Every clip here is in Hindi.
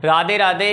राधे राधे।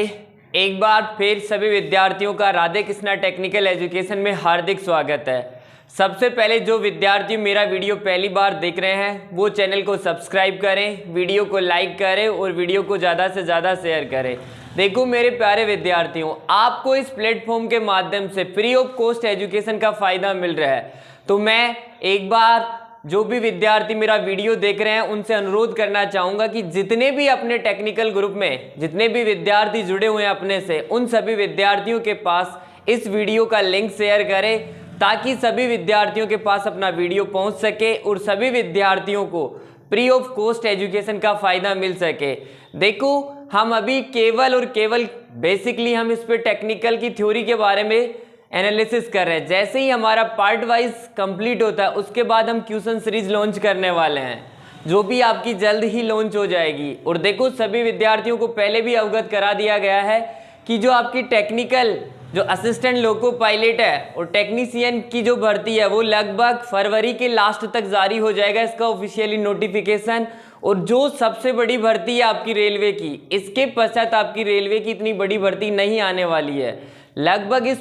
एक बार फिर सभी विद्यार्थियों का राधे कृष्णा टेक्निकल एजुकेशन में हार्दिक स्वागत है। सबसे पहले जो विद्यार्थी मेरा वीडियो पहली बार देख रहे हैं वो चैनल को सब्सक्राइब करें, वीडियो को लाइक करें और वीडियो को ज़्यादा से ज़्यादा शेयर करें। देखो मेरे प्यारे विद्यार्थियों, आपको इस प्लेटफॉर्म के माध्यम से फ्री ऑफ कॉस्ट एजुकेशन का फ़ायदा मिल रहा है। तो मैं एक बार जो भी विद्यार्थी मेरा वीडियो देख रहे हैं उनसे अनुरोध करना चाहूँगा कि जितने भी अपने टेक्निकल ग्रुप में जितने भी विद्यार्थी जुड़े हुए हैं अपने से, उन सभी विद्यार्थियों के पास इस वीडियो का लिंक शेयर करें ताकि सभी विद्यार्थियों के पास अपना वीडियो पहुंच सके और सभी विद्यार्थियों को फ्री ऑफ कॉस्ट एजुकेशन का फ़ायदा मिल सके। देखो हम अभी केवल और केवल बेसिकली हम इस पे टेक्निकल की थ्योरी के बारे में एनालिसिस कर रहे हैं। जैसे ही हमारा पार्ट वाइज कंप्लीट होता है उसके बाद हम क्वेश्चन सीरीज लॉन्च करने वाले हैं, जो भी आपकी जल्द ही लॉन्च हो जाएगी। और देखो सभी विद्यार्थियों को पहले भी अवगत करा दिया गया है कि जो आपकी टेक्निकल जो असिस्टेंट लोको पायलट है और टेक्नीशियन की जो भर्ती है वो लगभग फरवरी के लास्ट तक जारी हो जाएगा इसका ऑफिशियली नोटिफिकेशन। और जो सबसे बड़ी भर्ती है आपकी रेलवे की, इसके पश्चात आपकी रेलवे की इतनी बड़ी भर्ती नहीं आने वाली है। लगभग इस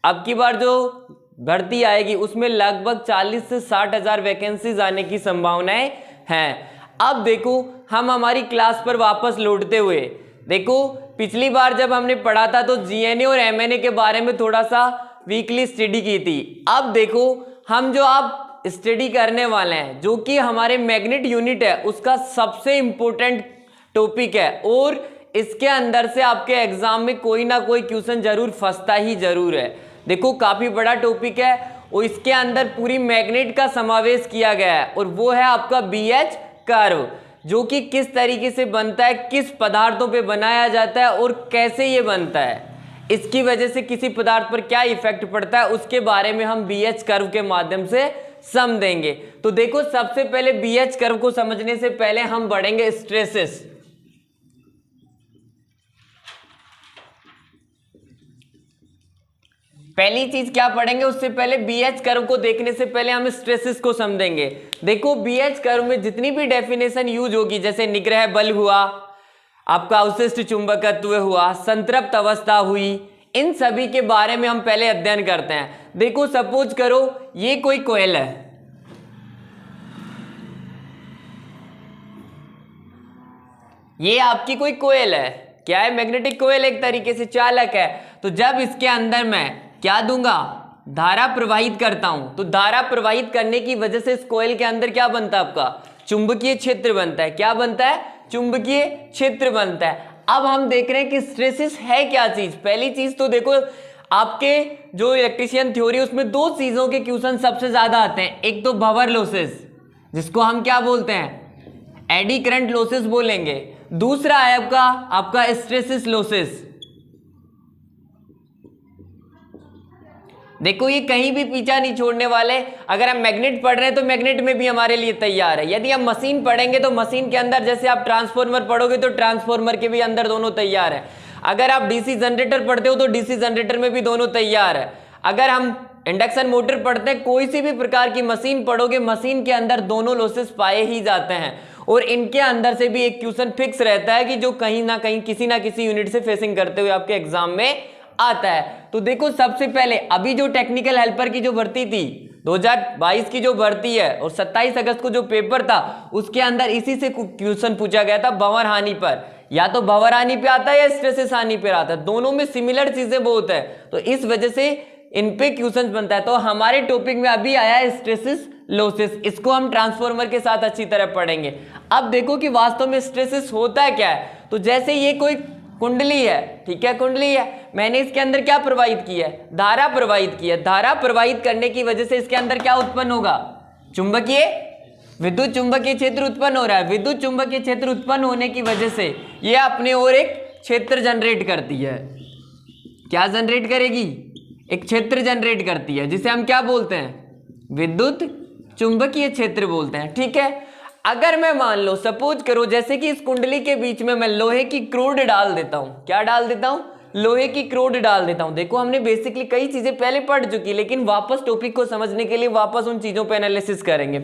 अब की बार जो भर्ती आएगी उसमें लगभग 40 से 60 हज़ार वैकेंसीज आने की संभावनाएं हैं। अब देखो हम हमारी क्लास पर वापस लौटते हुए, देखो पिछली बार जब हमने पढ़ा था तो जीएनए और एमएनए के बारे में थोड़ा सा वीकली स्टडी की थी। अब देखो हम जो आप स्टडी करने वाले हैं जो कि हमारे मैग्नेट यूनिट है उसका सबसे इम्पोर्टेंट टॉपिक है और इसके अंदर से आपके एग्जाम में कोई ना कोई क्वेश्चन जरूर फंसता ही जरूर है। देखो काफी बड़ा टॉपिक है और इसके अंदर पूरी मैग्नेट का समावेश किया गया है और वो है आपका बीएच कर्व, जो कि किस तरीके से बनता है, किस पदार्थों पे बनाया जाता है और कैसे ये बनता है, इसकी वजह से किसी पदार्थ पर क्या इफेक्ट पड़ता है, उसके बारे में हम बीएच कर्व के माध्यम से समझेंगे। तो देखो सबसे पहले बीएच कर्व को समझने से पहले हम बढ़ेंगे स्ट्रेसेस। पहली चीज क्या पढ़ेंगे उससे पहले बीएच कर्व को देखने से पहले हम स्ट्रेसेस को समझेंगे। देखो बीएच कर्व में जितनी भी डेफिनेशन यूज होगी, जैसे निग्रह बल हुआ, आपका अवशिष्ट चुंबकत्व हुआ, संतृप्त अवस्था हुई, इन सभी के बारे में हम पहले अध्ययन करते हैं। देखो सपोज करो ये कोई कोयल है, ये आपकी कोई कोयल है, क्या है, मैग्नेटिक कोयल, एक तरीके से चालक है। तो जब इसके अंदर मैं क्या दूंगा, धारा प्रवाहित करता हूं, तो धारा प्रवाहित करने की वजह से इस कोयल के अंदर क्या बनता है, आपका चुंबकीय क्षेत्र बनता है। क्या बनता है, चुंबकीय क्षेत्र बनता है। अब हम देख रहे हैं कि स्ट्रेसेस है क्या चीज। पहली चीज तो देखो आपके जो इलेक्ट्रिशियन थ्योरी उसमें दो चीजों के क्वेश्चन सबसे ज्यादा आते हैं। एक तो भंवर लॉसेस, जिसको हम क्या बोलते हैं, एडी करंट लॉसेस बोलेंगे। दूसरा है आपका स्ट्रेसेस लॉसेस। देखो ये कहीं भी पीछा नहीं छोड़ने वाले। अगर हम मैग्नेट पढ़ रहे हैं तो मैग्नेट में भी हमारे लिए तैयार है। यदि हम मशीन पढ़ेंगे तो मशीन के अंदर, जैसे आप ट्रांसफॉर्मर पढ़ोगे तो ट्रांसफॉर्मर के भी अंदर दोनों तैयार है। अगर आप डीसी जनरेटर पढ़ते हो तो डीसी जनरेटर में भी दोनों तैयार है। अगर हम इंडक्शन मोटर पढ़ते हैं, कोई सी भी प्रकार की मशीन पढ़ोगे, मशीन के अंदर दोनों लॉसेस पाए ही जाते हैं और इनके अंदर से भी एक क्वेश्चन फिक्स रहता है कि जो कहीं ना कहीं किसी ना किसी यूनिट से फेसिंग करते हुए आपके एग्जाम में आता है। तो देखो सबसे पहले अभी जो टेक्निकल हेल्पर की जो भर्ती थी 2022 की जो भर्ती है और 27 अगस्त को जो पेपर था उसके अंदर इसी से क्वेश्चन पूछा गया था, भंवर हानि पर। या तो भंवर हानि पे आता है या स्ट्रेसेस हानि पे आता है, दोनों में सिमिलर चीजें बहुत है, तो इस वजह से इन पे क्वेश्चन बनता है। तो हमारे टॉपिक में अभी आया है स्ट्रेसेस लॉसेस, इसको हम ट्रांसफॉर्मर के साथ अच्छी तरह पढ़ेंगे। अब देखो कि वास्तव में स्ट्रेसेस होता है क्या है। तो जैसे ये कोई कुंडली है, ठीक है, कुंडली है, मैंने इसके अंदर क्या प्रवाहित किया है, धारा प्रवाहित की है। धारा प्रवाहित करने की वजह से इसके अंदर क्या उत्पन्न होगा, चुंबकीय विद्युत चुंबकीय क्षेत्र उत्पन्न हो रहा है। विद्युत चुंबकीय क्षेत्र उत्पन्न होने की वजह से ये अपने और एक क्षेत्र जनरेट करती है। क्या जनरेट करेगी, एक क्षेत्र जनरेट करती है, जिसे हम क्या बोलते हैं, विद्युत चुंबकीय क्षेत्र बोलते हैं। ठीक है, अगर मैं मान लो सपोज करो जैसे कि इस कुंडली के बीच में मैं लोहे की क्रोड डाल देता हूं, क्या डाल देता हूं, लोहे की क्रोड डाल देता हूं। देखो हमने बेसिकली कई चीजें पहले पढ़ चुकी, लेकिन वापस टॉपिक को समझने के लिए वापस उन चीजों पे एनालिसिस करेंगे।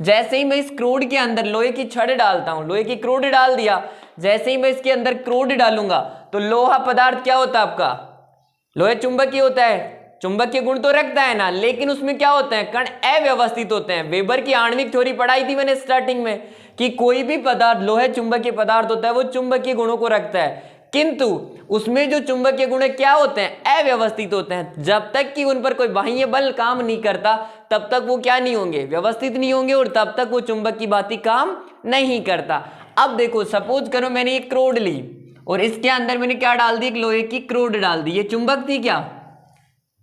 जैसे ही मैं इस क्रोड के अंदर लोहे की छड़ डालता हूं, लोहे की क्रोड डाल दिया, जैसे ही मैं इसके अंदर क्रोड डालूंगा तो लोहा पदार्थ क्या होता है आपका, लोहे चुंबकीय होता है, चुंबकीय गुण तो रखता है ना, लेकिन उसमें क्या होते हैं, कण अव्यवस्थित होते हैं। वेबर की आणविक थ्योरी पढ़ाई थी मैंने स्टार्टिंग में कि कोई भी पदार्थ लोहे चुंबकीय पदार्थ होता है वो चुंबकीय गुणों को रखता है, किंतु उसमें जो चुंबकीय गुण क्या होते हैं, अव्यवस्थित होते हैं। जब तक कि उन पर कोई बाह्य बल काम नहीं करता तब तक वो क्या नहीं होंगे, व्यवस्थित नहीं होंगे, और तब तक वो चुंबक की भांति काम नहीं करता। अब देखो सपोज करो मैंने एक क्रोड ली और इसके अंदर मैंने क्या डाल दी, एक लोहे की क्रोड डाल दी। ये चुंबक थी क्या,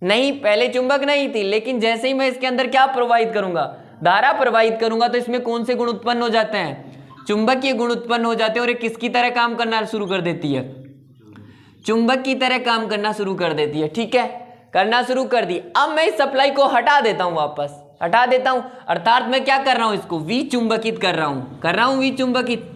नहीं, पहले चुंबक नहीं थी, लेकिन जैसे ही मैं इसके अंदर क्या प्रवाहित करूंगा, धारा प्रवाहित करूंगा, तो इसमें कौन से गुण उत्पन्न हो जाते हैं, चुंबकीय गुण उत्पन्न हो जाते हैं, और ये किसकी तरह काम करना शुरू कर देती है, चुंबक की तरह काम करना शुरू कर देती है। ठीक है, करना शुरू कर दी। अब मैं इस सप्लाई को हटा देता हूं, वापस हटा देता हूं, अर्थात मैं क्या कर रहा हूं, इसको विचुंबकित कर रहा हूं, विचुंबकित।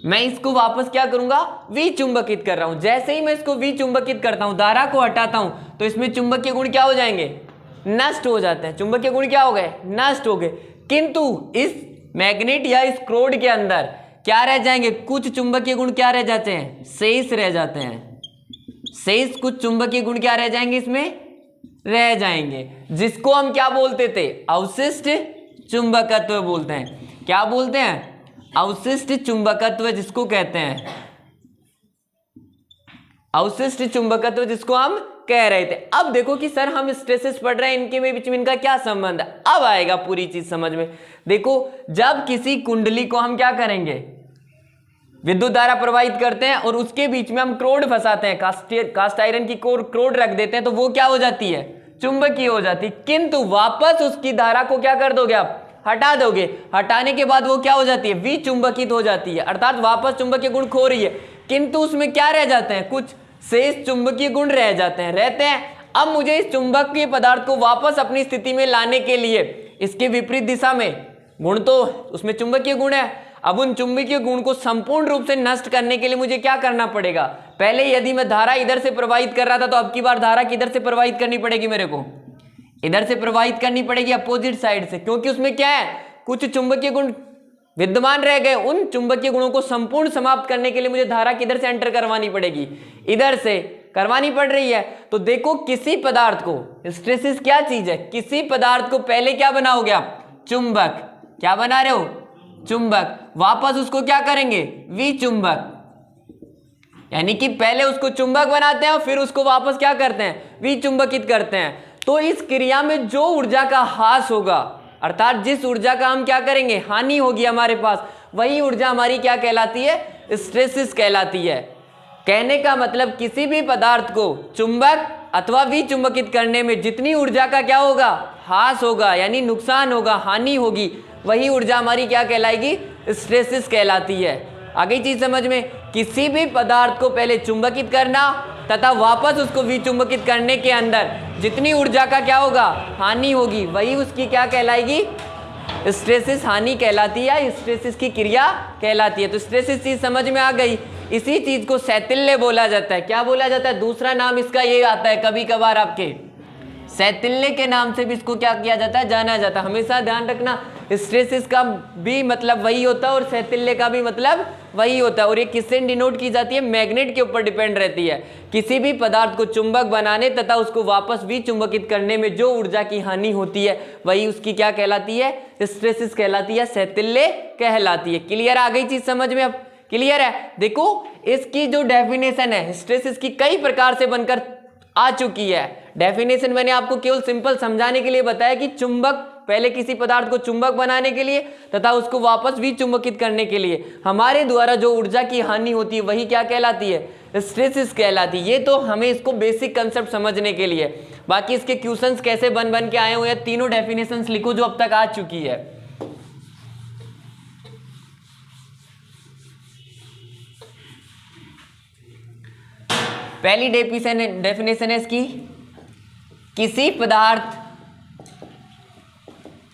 मैं इसको वापस क्या करूंगा, विचुंबकित कर रहा हूं। जैसे ही मैं इसको विचुंबकित करता हूं, धारा को हटाता हूं, तो इसमें चुंबकीय गुण क्या हो जाएंगे, नष्ट हो जाते हैं। चुंबकीय गुण क्या हो गए, नष्ट हो गए। किंतु इस मैग्नेट या इस क्रोड के अंदर क्या रह जाएंगे, कुछ चुंबकीय गुण क्या रह जाते हैं, शेष रह जाते हैं। शेष कुछ चुंबकीय गुण क्या रह जाएंगे, इसमें रह जाएंगे, जिसको हम क्या बोलते थे, अवशिष्ट चुंबकत्व बोलते हैं। क्या बोलते हैं, अवशिष्ट चुंबकत्व, जिसको कहते हैं अवशिष्ट चुंबकत्व, जिसको हम कह रहे थे। अब देखो कि सर हम स्ट्रेसेस पढ़ रहे हैं, इनके बीच में इनका क्या संबंध है, अब आएगा पूरी चीज समझ में। देखो जब किसी कुंडली को हम क्या करेंगे, विद्युत धारा प्रवाहित करते हैं और उसके बीच में हम क्रोड फंसाते हैं, कास्ट आयरन की क्रोड रख देते हैं, तो वो क्या हो जाती है, चुंबकीय हो जाती है। किंतु वापस उसकी धारा को क्या कर दोगे आप, हटा दोगे। हटाने के बाद वो क्या हो जाती है, विचुंबकित हो जाती है, अर्थात वापस चुंबकीय गुण खो रही है, किंतु उसमें क्या रह जाते हैं, कुछ शेष चुंबकीय गुण रह जाते हैं, रहते हैं। अब मुझे इस चुंबकीय पदार्थ को वापस अपनी स्थिति में लाने के लिए इसके विपरीत दिशा में, गुण तो उसमें चुंबकीय गुण है, अब उन चुंबकीय गुण को संपूर्ण रूप से नष्ट करने के लिए मुझे क्या करना पड़ेगा, पहले यदि मैं धारा इधर से प्रवाहित कर रहा था, तो अब की बार धारा किधर से प्रवाहित करनी पड़ेगी, मेरे को इधर से प्रवाहित करनी पड़ेगी, अपोजिट साइड से, क्योंकि उसमें क्या है, कुछ चुंबकीय गुण विद्यमान रह गए। उन चुंबकीय गुणों को संपूर्ण समाप्त करने के लिए मुझे धारा किधर से एंटर करवानी पड़ेगी, इधर से करवानी पड़ रही है। तो देखो किसी पदार्थ को, हिस्टैरिसीस क्या चीज है, किसी पदार्थ को पहले क्या बनाओगे आप, चुंबक, क्या बना रहे हो, चुंबक, वापस उसको क्या करेंगे, विचुंबक, यानी कि पहले उसको चुंबक बनाते हैं और फिर उसको वापस क्या करते हैं, विचुंबकित करते हैं। तो इस क्रिया में जो ऊर्जा का ह्रास होगा, अर्थात जिस ऊर्जा का हम क्या करेंगे, हानि होगी हमारे पास, वही ऊर्जा हमारी क्या कहलाती है, स्ट्रेसिस कहलाती है। कहने का मतलब किसी भी पदार्थ को चुंबक अथवा विचुंबकित करने में जितनी ऊर्जा का क्या होगा, ह्रास होगा, यानी नुकसान होगा, हानि होगी, वही ऊर्जा हमारी क्या कहलाएगी, स्ट्रेसिस कहलाती है। आगे चीज समझ में, किसी भी पदार्थ को पहले चुंबकित करना तथा वापस उसको विचुंबकित करने के अंदर जितनी ऊर्जा का क्या होगा, हानि होगी, वही उसकी क्या कहलाएगी, स्ट्रेसिस हानि कहलाती है, स्ट्रेसिस की क्रिया कहलाती है। तो स्ट्रेसिस चीज समझ में आ गई। इसी चीज को शैथिल्य बोला जाता है। क्या बोला जाता है, दूसरा नाम इसका ये आता है, कभी कभार आपके शैथिल्य के नाम से भी इसको क्या किया जाता है, जाना जाता है। हमेशा ध्यान रखना, स्ट्रेसिस का भी मतलब वही होता है और शैथिल्य का भी मतलब वही होता है। और ये किससे डिनोट की जाती है, मैग्नेट के ऊपर डिपेंड रहती है। किसी भी पदार्थ को चुंबक बनाने तथा उसको वापस विचुंबकित करने में जो ऊर्जा की हानि होती है, वही उसकी क्या कहलाती है, स्ट्रेसिस कहलाती है, शैथिल्य कहलाती है। क्लियर, आ गई चीज समझ में, अब क्लियर है। देखो इसकी जो डेफिनेशन है स्ट्रेसिस की कई प्रकार से बनकर आ चुकी है। डेफिनेशन मैंने आपको केवल सिंपल समझाने के लिए बताया कि चुंबक, पहले किसी पदार्थ को चुंबक बनाने के लिए तथा उसको वापस विचुंबकित करने के लिए हमारे द्वारा जो ऊर्जा की हानि होती है, वही क्या कहलाती है, स्ट्रेसिस कहलाती है। ये तो हमें इसको बेसिक कंसेप्ट समझने के लिए, बाकी इसके क्वेश्चंस कैसे बन के आए हुए हैं, तीनों डेफिनेशंस लिखो जो अब तक आ चुकी है। पहली डेफिनेशन है इसकी, किसी पदार्थ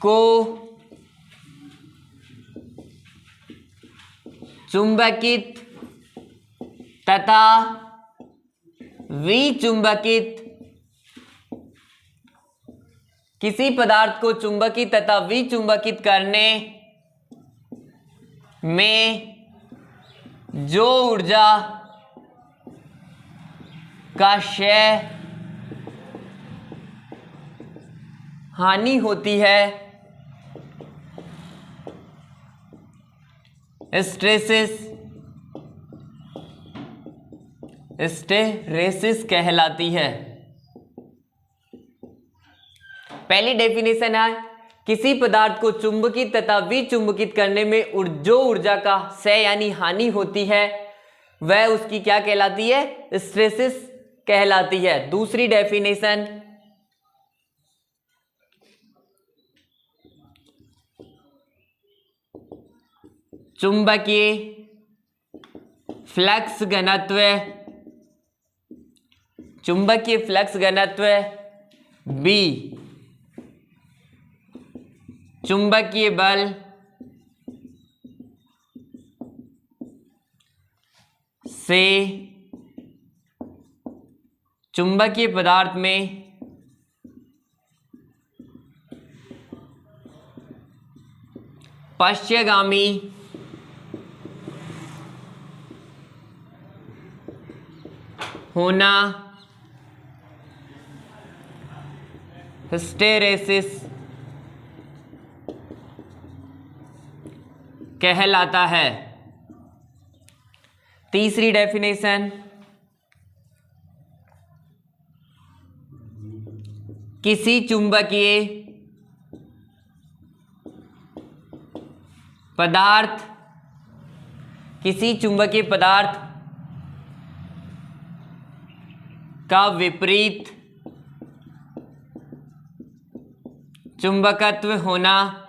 को चुंबकित तथा विचुंबकित, किसी पदार्थ को चुंबकित तथा विचुंबकित करने में जो ऊर्जा का क्षय हानि होती है हिस्टैरिसीस कहलाती है। पहली डेफिनेशन है, किसी पदार्थ को चुंबकित तथा विचुंबकित करने में जो ऊर्जा का क्षय यानी हानि होती है वह उसकी क्या कहलाती है? हिस्टैरिसीस कहलाती है। दूसरी डेफिनेशन, चुंबकीय फ्लक्स घनत्व, चुंबकीय फ्लक्स घनत्व बी चुंबकीय बल से चुंबकीय पदार्थ में पश्चगामी होना हिस्टैरिसीस कहलाता है। तीसरी डेफिनेशन, किसी चुंबकीय पदार्थ का विपरीत चुंबकत्व होना,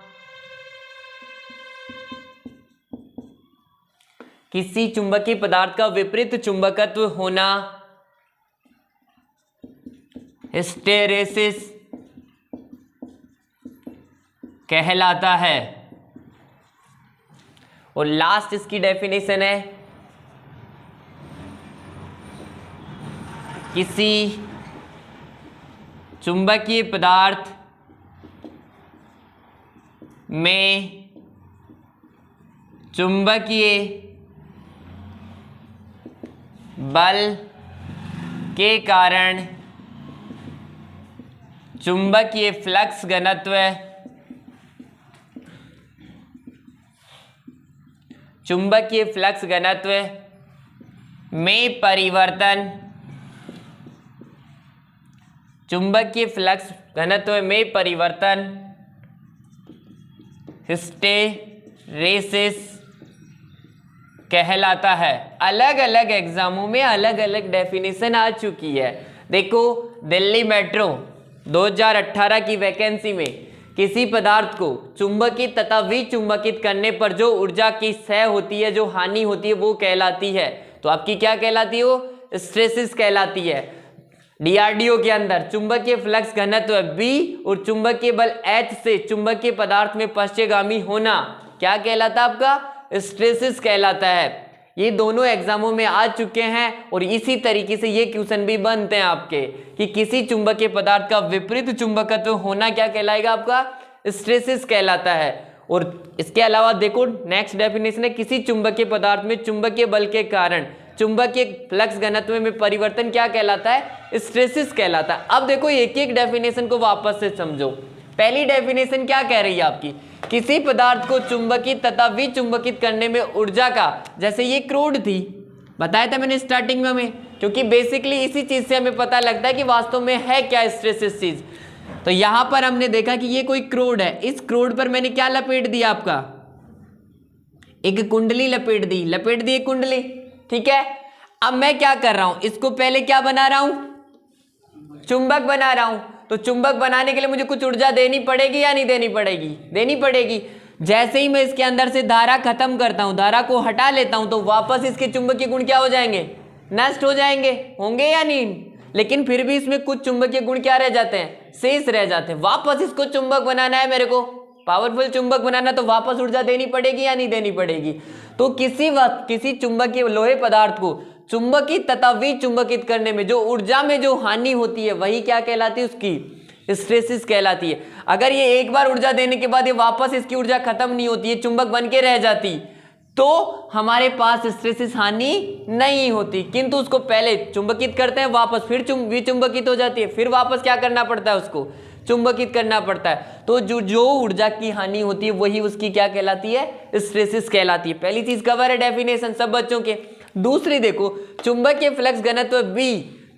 किसी चुंबकीय पदार्थ का विपरीत चुंबकत्व होना हिस्टैरिसीस कहलाता है। और लास्ट इसकी डेफिनेशन है, किसी चुंबकीय पदार्थ में चुंबकीय बल के कारण चुंबकीय फ्लक्स घनत्व में परिवर्तन, चुंबकीय फ्लक्स घनत्व में परिवर्तन हिस्टैरिसीस कहलाता है। अलग अलग एग्जामों में अलग अलग डेफिनेशन आ चुकी है। देखो, दिल्ली मेट्रो 2018 की वैकेंसी में किसी पदार्थ को चुंबकित तथा विचुंबकित करने पर जो ऊर्जा की क्षय होती है, जो हानि होती है, वो कहलाती है। तो आपकी क्या कहलाती है? वो हिस्टैरिसीस कहलाती है। डीआरडीओ के अंदर चुंबकीय फ्लक्स घनत्व B और चुंबकीय बल H से चुंबकीय पदार्थ में पश्चगामी होना क्या कहलाता है? आपका हिस्टैरिसीस कहलाता है। ये दोनों एग्जामों में आ चुके हैं और इसी तरीके से ये क्वेश्चन भी बनते हैं आपके कि किसी चुंबकीय पदार्थ का विपरीत चुंबकत्व होना क्या कहलाएगा? आपका हिस्टैरिसीस कहलाता है। और इसके अलावा देखो, नेक्स्ट डेफिनेशन है, किसी चुंबकीय पदार्थ में चुंबकीय बल के कारण चुंबकीय फ्लक्स घनत्व में परिवर्तन क्या कहलाता है? हिस्टैरिसीस कहलाता है। अब देखो, एक एक डेफिनेशन को वापस से समझो। पहली डेफिनेशन क्या कह रही है आपकी? किसी पदार्थ को चुंबकित तथा विचुंबकित करने में ऊर्जा का, जैसे ये क्रूड थी, बताया था मैंने स्टार्टिंग में हमें, क्योंकि बेसिकली इसी चीज से हमें पता लगता है कि वास्तव में है क्या हिस्टैरिसीस चीज। तो यहां पर हमने देखा कि ये कोई क्रूड है, इस क्रूड पर मैंने क्या लपेट दिया? आपका एक कुंडली लपेट दी एक कुंडली, ठीक है। अब मैं क्या कर रहा हूं? इसको पहले क्या बना रहा हूं? चुंबक बना रहा हूं। तो चुंबक बनाने के लिए मुझे कुछ ऊर्जा देनी पड़ेगी या नहीं देनी पड़ेगी? देनी पड़ेगी। जैसे ही मैं इसके अंदर से धारा खत्म करता हूं, धारा को हटा लेता हूं, तो वापस इसके चुंबकीय गुण क्या हो जाएंगे? नष्ट हो जाएंगे, होंगे या नहीं? लेकिन फिर भी इसमें कुछ चुंबकीय गुण क्या रह जाते हैं? शेष रह जाते हैं। वापस इसको चुंबक बनाना है मेरे को, पावरफुल चुंबक बनाना, तो वापस ऊर्जा देनी पड़ेगी या नहीं देनी पड़ेगी? तो किसी वक्त किसी चुंबकीय लोहे पदार्थ को चुंबकित तथा विचुंबकित करने में जो ऊर्जा में जो हानि होती है वही क्या कहलाती है? उसकी हिस्टैरिसीस कहलाती है। अगर ये एक बार ऊर्जा देने के बाद ये वापस इसकी ऊर्जा खत्म नहीं होती है, चुंबक बन के रह जाती, तो हमारे पास हिस्टैरिसीस हानि नहीं होती, किंतु उसको पहले चुंबकित करते हैं, वापस फिर विचुंबकित हो जाती है, फिर वापस क्या करना पड़ता है, उसको चुंबकित करना पड़ता है। तो जो ऊर्जा की हानि होती है वही उसकी क्या कहलाती है, हिस्टैरिसीस कहलाती है। पहली चीज कवर है डेफिनेशन सब बच्चों के। दूसरी देखो, चुंबकीय फ्लक्स घनत्व B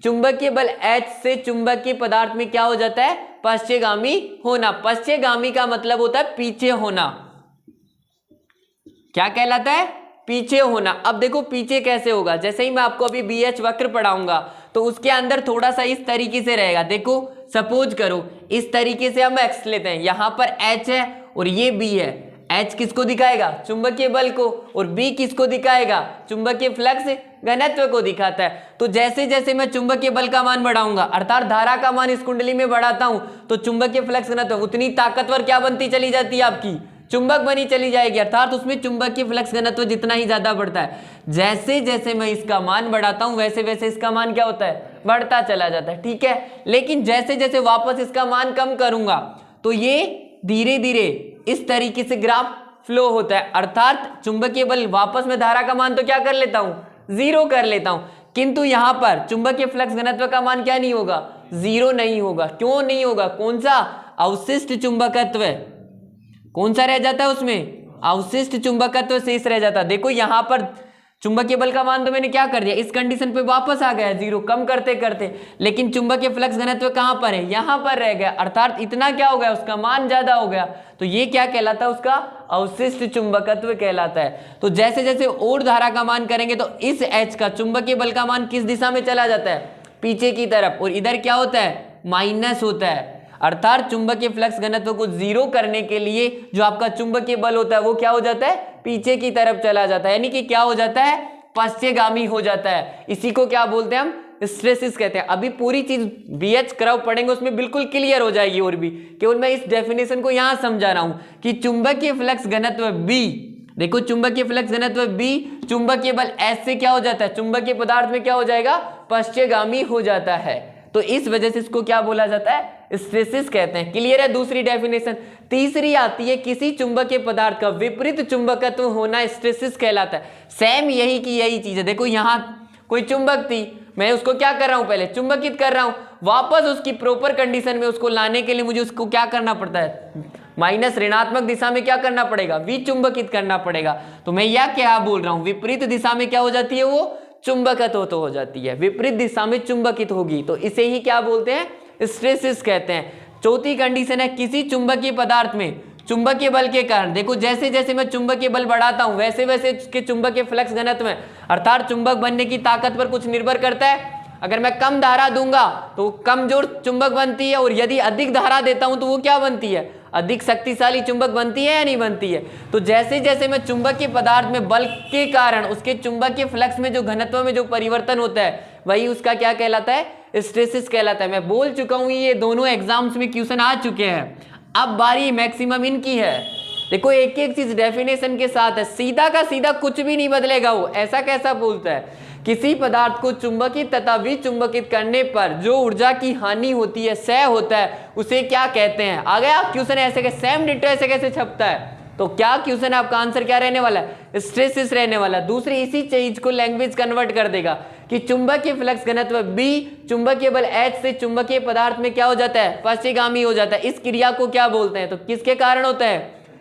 चुंबकीय बल H से चुंबकीय पदार्थ में क्या हो जाता है, पश्चगामी होना। पश्चगामी का मतलब होता है पीछे होना, क्या कहलाता है, पीछे होना। अब देखो पीछे कैसे होगा, जैसे ही मैं आपको अभी BH वक्र पढ़ाऊंगा तो उसके अंदर थोड़ा सा इस तरीके से रहेगा। देखो सपोज करो इस तरीके से हम X लेते हैं, यहां पर H है और ये B है। H किसको दिखाएगा, चुंबकीय बल को, और B किसको दिखाएगा, चुंबकीय फ्लक्स घनत्व को दिखाता है। तो जैसे जैसे मैं चुंबकीय बल का मान बढ़ाऊंगा अर्थात धारा का मान इस कुंडली में बढ़ाता हूं तो चुंबकीय फ्लक्स घनत्व उतनी ताकतवर क्या बनती चली जाती है, आपकी चुंबक बनी चली जाएगी, अर्थात उसमें चुंबकीय फ्लक्स घनत्व जितना ही ज्यादा बढ़ता है, जैसे जैसे मैं इसका मान बढ़ाता हूं वैसे वैसे इसका मान क्या होता है, बढ़ता चला जाता है। ठीक है, लेकिन जैसे जैसे वापस इसका मान कम करूंगा तो ये धीरे धीरे इस तरीके से ग्राफ फ्लो होता है, अर्थात चुंबकीय बल वापस में धारा का मान तो क्या कर लेता हूं, 0 कर लेता हूं, किंतु यहां पर चुंबकीय फ्लक्स घनत्व का मान क्या नहीं होगा, 0 नहीं होगा। क्यों नहीं होगा, कौन सा, अवशिष्ट चुंबकत्व, कौन सा रह जाता है उसमें, अवशिष्ट चुंबकत्व शेष रह जाता है। देखो यहां पर चुंबकीय बल का मान तो मैंने क्या कर दिया, इस कंडीशन पे वापस आ गया 0 कम करते करते, लेकिन चुंबकीय फ्लक्स घनत्व कहां पर है, यहां पर रह गया, अर्थात इतना क्या हो गया, उसका मान ज्यादा हो गया। तो ये क्या कहलाता है, उसका अवशिष्ट चुंबकत्व कहलाता है। तो जैसे जैसे और धारा का मान करेंगे तो इस H का चुंबकीय बल का मान किस दिशा में चला जाता है, पीछे की तरफ, और इधर क्या होता है, माइनस होता है, अर्थात चुंबकीय फ्लक्स घनत्व को 0 करने के लिए जो आपका चुंबकीय बल होता है वो क्या हो जाता है, पीछे की तरफ चला जाता है, यानी कि क्या हो जाता है, पश्चगामी हो जाता है। इसी को क्या बोलते हैं हम, हिस्टैरिसीस कहते हैं। अभी पूरी चीज BH कर्व पढ़ेंगे उसमें बिल्कुल क्लियर हो जाएगी, और भी केवल मैं इस डेफिनेशन को यहां समझा रहा हूं कि चुंबकीय फ्लक्स घनत्व B, देखो चुंबकीय फ्लक्स घनत्व B चुंबकीय बल H से क्या हो जाता है, चुंबकीय पदार्थ में क्या हो जाएगा, पश्चगामी हो जाता है। तो इस वजह से इसको क्या बोला जाता है, हिस्टैरिसीस कहते हैं। क्लियर है दूसरी डेफिनेशन। तीसरी आती है, किसी चुंबकीय पदार्थ का विपरीत चुंबकत्व होना हिस्टैरिसीस कहलाता है। सेम यही की यही चीज है। देखो यहां कोई चुंबक थी, मैं उसको क्या कर रहा हूं, पहले चुंबकित कर रहा हूं, वापस उसकी प्रॉपर कंडीशन में उसको लाने के लिए मुझे उसको क्या करना पड़ता है, माइनस ऋणात्मक दिशा में क्या करना पड़ेगा, विचुंबकित करना पड़ेगा। तो मैं यह क्या बोल रहा हूं, विपरीत दिशा में क्या हो जाती है, वो चुंबकत्व तो हो जाती है, विपरीत दिशा में चुंबकित होगी, तो इसे ही क्या बोलते हैं, हिस्टैरिसीस कहते हैं। चौथी कंडीशन है, किसी चुंबकीय पदार्थ में चुंबकीय बल के कारण, देखो जैसे जैसे मैं चुंबकीय बल बढ़ाता हूं वैसे वैसे उसके चुंबकीय फ्लक्स घनत्व में, अर्थात चुंबक बनने की ताकत पर कुछ निर्भर करता है। अगर मैं कम धारा दूंगा तो कमजोर चुंबक बनती है, और यदि अधिक धारा देता हूं तो वो क्या बनती है, अधिक शक्तिशाली चुंबक बनती है या नहीं बनती है। तो जैसे जैसे मैं चुंबकीय पदार्थ में बल के कारण उसके चुंबकीय फ्लक्स में जो घनत्व में जो परिवर्तन होता है वही उसका क्या कहलाता है, हिस्टैरिसीस कहलाता है। मैं बोल चुका हूं ये दोनों एग्जाम्स में क्वेश्चन आ चुके हैं, अब बारी मैक्सिमम इनकी है। देखो एक एक चीज डेफिनेशन के साथ है, सीधा का सीधा कुछ भी नहीं बदलेगा। वो ऐसा कैसा बोलता है, किसी पदार्थ को चुंबकित तथा विचुंबकित करने पर जो ऊर्जा की हानि होती है, क्षय होता है, उसे क्या कहते हैं। आ गया क्वेश्चन, ऐसे कैसे सेम डिटो ऐसे कैसे छपता है, तो क्या क्वेश्चन आपका आंसर क्या रहने वाला है, हिस्टैरिसीस रहने वाला। दूसरी इसी चीज को लैंग्वेज कन्वर्ट कर देगा कि चुंबकीय फ्लक्स घनत्व B चुंबकीय बल H से चुंबकीय पदार्थ में क्या हो जाता है, पश्चगामी हो जाता है। इस क्रिया को क्या बोलते हैं, तो किसके कारण होता है,